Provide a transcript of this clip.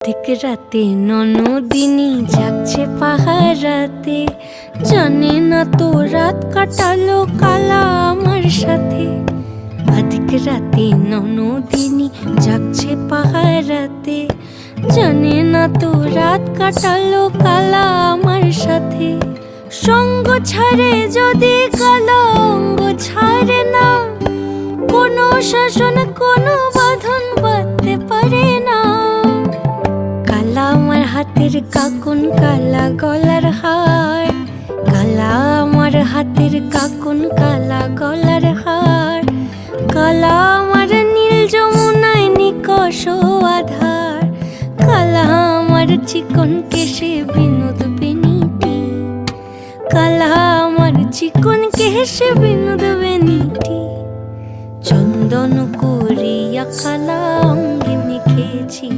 ঠিক রাতে ননদিনী যাচ্ছে পাহারাতে, জানে না তো রাত কাটালো কালা আমার সাথে। আধিক রাতে ননদিনী যাচ্ছে পাহারাতে, জানে না তো রাত কাটালো কালা আমার সাথে। সঙ্গ ছাড়ে যদি কালা অঙ্গ ছাড়ে না, কোনো শাসন কোনো বাঁধন বাঁধতে পারে না। কালা আমার হাতের কাকুন কালা গলার হার, কালা আমার হাতের কাকুন কালা গলার হার। কালা আমার নীল যমুনায় নিকষ আধার, কালা আমার চিকন কেশে বিনোদ বেনিটি, কালা আমার চিকন কেশে বিনোদ বেনিটি। চন্দন করিয়া কালা অঙ্গে মেখেছি।